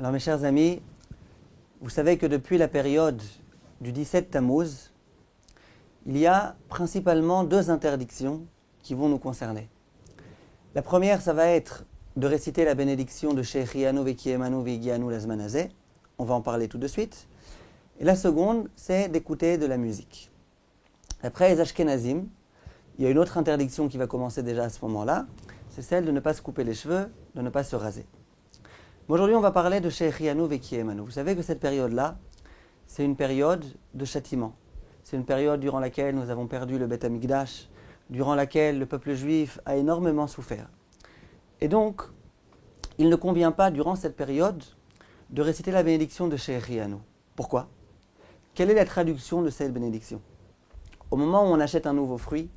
Alors mes chers amis, vous savez que depuis la période du 17 Tammuz, il y a principalement deux interdictions qui vont nous concerner. La première, ça va être de réciter la bénédiction de Shechianu Vekiemanu Vegianu Lazmanazeh. On va en parler tout de suite. Et la seconde, c'est d'écouter de la musique. Après les Ashkenazim, il y a une autre interdiction qui va commencer déjà à ce moment-là, c'est celle de ne pas se couper les cheveux, de ne pas se raser. Mais aujourd'hui, on va parler de Shechianu Vekiemanu. Vous savez que cette période-là, c'est une période de châtiment. C'est une période durant laquelle nous avons perdu le Beth Amikdash, durant laquelle le peuple juif a énormément souffert. Et donc, il ne convient pas, durant cette période, de réciter la bénédiction de Shechianu. Pourquoi ? Quelle est la traduction de cette bénédiction ? Au moment où on achète un nouveau fruit,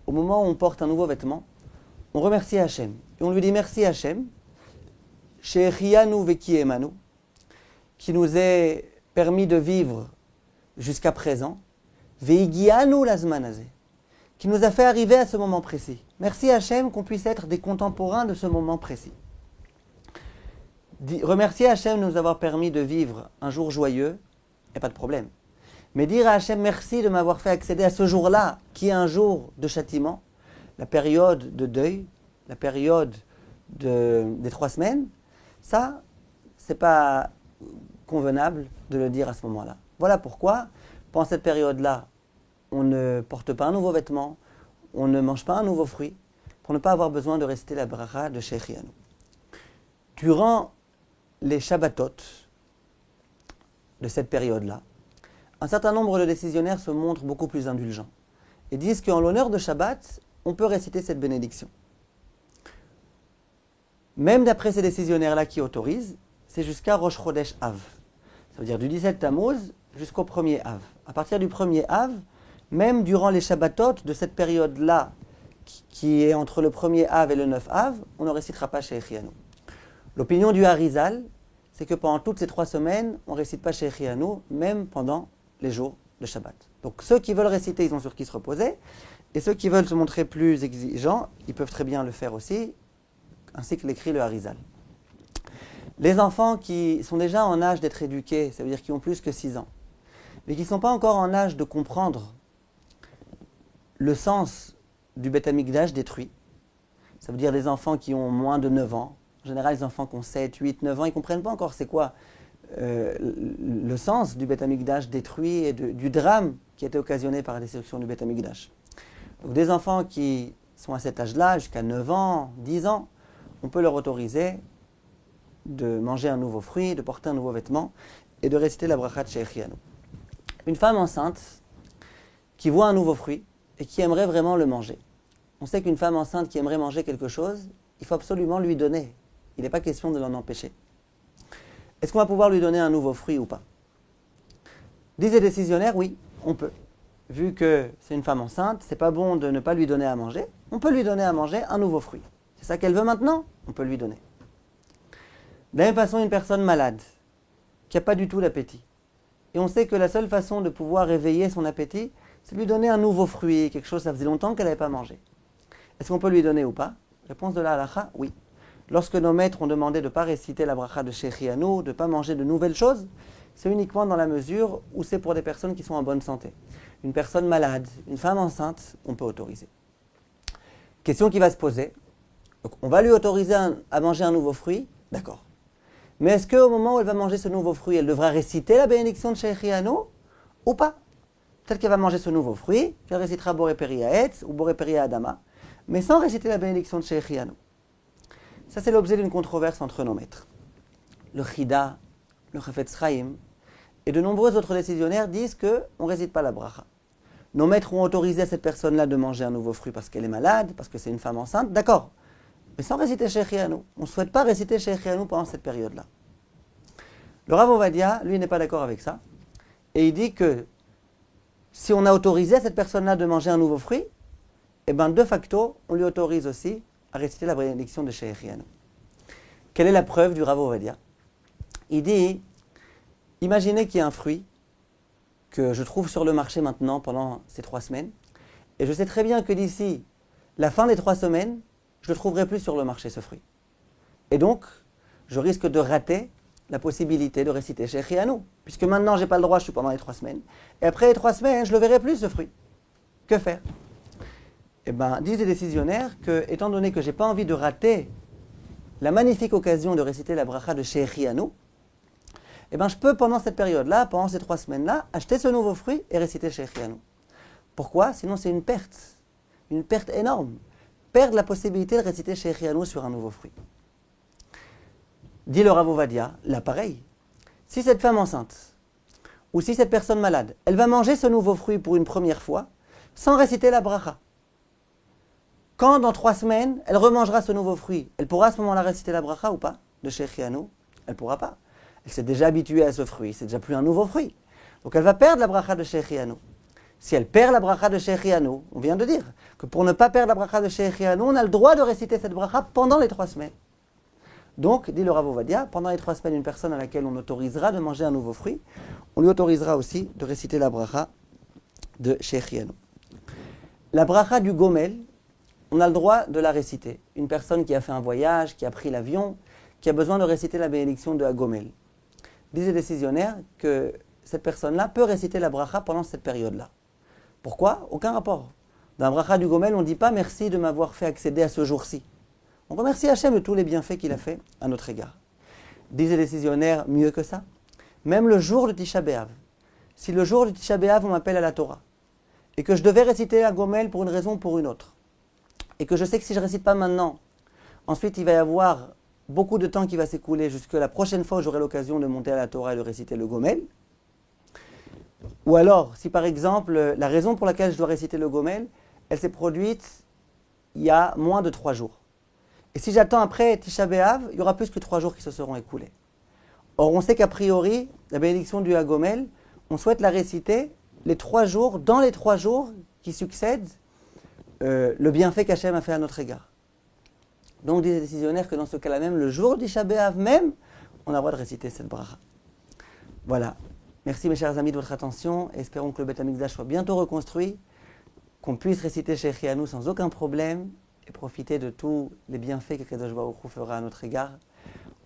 au moment où on porte un nouveau vêtement, on remercie Hachem. Et on lui dit merci Hachem, Shechianu Vekiemanu, qui nous ait permis de vivre jusqu'à présent, Veigianu Lazmanazeh, qui nous a fait arriver à ce moment précis. Merci Hachem qu'on puisse être des contemporains de ce moment précis. Remercier Hachem de nous avoir permis de vivre un jour joyeux, et pas de problème. Mais dire à Hachem merci de m'avoir fait accéder à ce jour-là, qui est un jour de châtiment, la période de deuil, la période des 3 semaines, ça, c'est pas convenable de le dire à ce moment-là. Voilà pourquoi, pendant cette période-là, on ne porte pas un nouveau vêtement, on ne mange pas un nouveau fruit, pour ne pas avoir besoin de réciter la bracha de Shechianu. Durant les Shabbatot de cette période-là, un certain nombre de décisionnaires se montrent beaucoup plus indulgents et disent qu'en l'honneur de Shabbat, on peut réciter cette bénédiction. Même d'après ces décisionnaires-là qui autorisent, c'est jusqu'à Rosh Chodesh Av. Ça veut dire du 17 Tammuz jusqu'au 1er Av. À partir du 1er Av, même durant les Shabbatot de cette période-là, qui est entre le 1er Av et le 9 Av, on ne récitera pas Shechianu. L'opinion du Harizal, c'est que pendant toutes ces 3 semaines, on ne récite pas Shechianu, même pendant les jours de Shabbat. Donc ceux qui veulent réciter, ils ont sur qui se reposer, et ceux qui veulent se montrer plus exigeants, ils peuvent très bien le faire aussi, ainsi que l'écrit le Harizal. Les enfants qui sont déjà en âge d'être éduqués, ça veut dire qui ont plus que 6 ans, mais qui ne sont pas encore en âge de comprendre le sens du Beth Amikdash détruit, ça veut dire des enfants qui ont moins de 9 ans, en général les enfants qui ont 7, 8, 9 ans, ils ne comprennent pas encore c'est quoi le sens du Beth Amikdash détruit et du drame qui a été occasionné par la destruction du Beth Amikdash. Donc des enfants qui sont à cet âge-là, jusqu'à 9 ans, 10 ans, on peut leur autoriser de manger un nouveau fruit, de porter un nouveau vêtement et de réciter la bracha de Shechianu. Une femme enceinte qui voit un nouveau fruit et qui aimerait vraiment le manger. On sait qu'une femme enceinte qui aimerait manger quelque chose, il faut absolument lui donner. Il n'est pas question de l'en empêcher. Est-ce qu'on va pouvoir lui donner un nouveau fruit ou pas ? Disent les décisionnaires, oui, on peut. Vu que c'est une femme enceinte, c'est pas bon de ne pas lui donner à manger. On peut lui donner à manger un nouveau fruit. C'est ça qu'elle veut maintenant, on peut lui donner. De la même façon, une personne malade, qui n'a pas du tout d'appétit. Et on sait que la seule façon de pouvoir réveiller son appétit, c'est de lui donner un nouveau fruit, quelque chose, ça faisait longtemps qu'elle n'avait pas mangé. Est-ce qu'on peut lui donner ou pas ? Réponse de la halacha, oui. Lorsque nos maîtres ont demandé de ne pas réciter la bracha de Shechianu, de ne pas manger de nouvelles choses, c'est uniquement dans la mesure où c'est pour des personnes qui sont en bonne santé. Une personne malade, une femme enceinte, on peut autoriser. Question qui va se poser. Donc, on va lui autoriser à manger un nouveau fruit, d'accord. Mais est-ce qu'au moment où elle va manger ce nouveau fruit, elle devra réciter la bénédiction de Shechianu ou pas ? Peut-être qu'elle va manger ce nouveau fruit, qu'elle récitera Boré Peri Haetz ou Boré Peri Adama, mais sans réciter la bénédiction de Shechianu. Ça, c'est l'objet d'une controverse entre nos maîtres. Le Chida, le Chafetz Chaim et de nombreux autres décisionnaires disent qu'on ne récite pas la bracha. Nos maîtres ont autorisé à cette personne-là de manger un nouveau fruit parce qu'elle est malade, parce que c'est une femme enceinte, d'accord. Mais sans réciter Shechianu. On ne souhaite pas réciter Shechianu pendant cette période-là. Le Rav Ovadia, lui, n'est pas d'accord avec ça. Et il dit que si on a autorisé à cette personne-là de manger un nouveau fruit, eh bien, de facto, on lui autorise aussi à réciter la bénédiction de Shechianu. Quelle est la preuve du Rav Ovadia ? Il dit, imaginez qu'il y a un fruit que je trouve sur le marché maintenant pendant ces 3 semaines, et je sais très bien que d'ici la fin des 3 semaines, je ne le trouverai plus sur le marché, ce fruit. Et donc, je risque de rater la possibilité de réciter Shechianu. Puisque maintenant, je n'ai pas le droit, je suis pendant les 3 semaines. Et après les 3 semaines, je ne le verrai plus, ce fruit. Que faire? Eh bien, disent les décisionnaires que, étant donné que je n'ai pas envie de rater la magnifique occasion de réciter la bracha de Shechianu, eh bien, je peux, pendant cette période-là, pendant ces 3 semaines-là, acheter ce nouveau fruit et réciter Shechianu. Pourquoi? Sinon, c'est une perte énorme. Perdre la possibilité de réciter Shechianu sur un nouveau fruit. Dit le Rav Ovadia, là pareil, si cette femme enceinte, ou si cette personne malade, elle va manger ce nouveau fruit pour une première fois, sans réciter la bracha, quand dans 3 semaines, elle remangera ce nouveau fruit, elle pourra à ce moment-là réciter la bracha ou pas de Shechianu? Elle ne pourra pas. Elle s'est déjà habituée à ce fruit, c'est déjà plus un nouveau fruit. Donc elle va perdre la bracha de Shechianu. Si elle perd la bracha de Shechianu, on vient de dire que pour ne pas perdre la bracha de Shechianu, on a le droit de réciter cette bracha pendant les 3 semaines. Donc, dit le Rav Ovadia, pendant les 3 semaines, une personne à laquelle on autorisera de manger un nouveau fruit, on lui autorisera aussi de réciter la bracha de Shechianu. La bracha du Gomel, on a le droit de la réciter. Une personne qui a fait un voyage, qui a pris l'avion, qui a besoin de réciter la bénédiction de Hagomel. Disent les décisionnaires que cette personne-là peut réciter la bracha pendant cette période-là. Pourquoi? Aucun rapport. Dans la bracha du Gomel, on ne dit pas merci de m'avoir fait accéder à ce jour-ci. On remercie Hachem de tous les bienfaits qu'il a fait à notre égard. Disent les décisionnaires, mieux que ça. Même le jour de Tisha B'Av. Si le jour de Tisha B'Av, on m'appelle à la Torah, et que je devais réciter la Gomel pour une raison ou pour une autre, et que je sais que si je ne récite pas maintenant, ensuite il va y avoir beaucoup de temps qui va s'écouler jusque la prochaine fois où j'aurai l'occasion de monter à la Torah et de réciter le Gomel. Ou alors, si par exemple, la raison pour laquelle je dois réciter le Gomel, elle s'est produite il y a moins de 3 jours. Et si j'attends après Tisha B'Av, il y aura plus que 3 jours qui se seront écoulés. Or, on sait qu'a priori, la bénédiction du Hagomel, on souhaite la réciter les 3 jours, dans les 3 jours qui succèdent le bienfait qu'Hachem a fait à notre égard. Donc, disent les décisionnaires que dans ce cas-là même, le jour du Tisha B'Av même, on a le droit de réciter cette bracha. Voilà. Merci mes chers amis de votre attention. Espérons que le Beth Amikdash soit bientôt reconstruit, qu'on puisse réciter Shechianu sans aucun problème et profiter de tous les bienfaits que Kadosh Baruch Hu fera à notre égard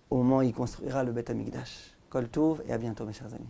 au moment où il construira le Beth Amikdash. Kol Tov et à bientôt mes chers amis.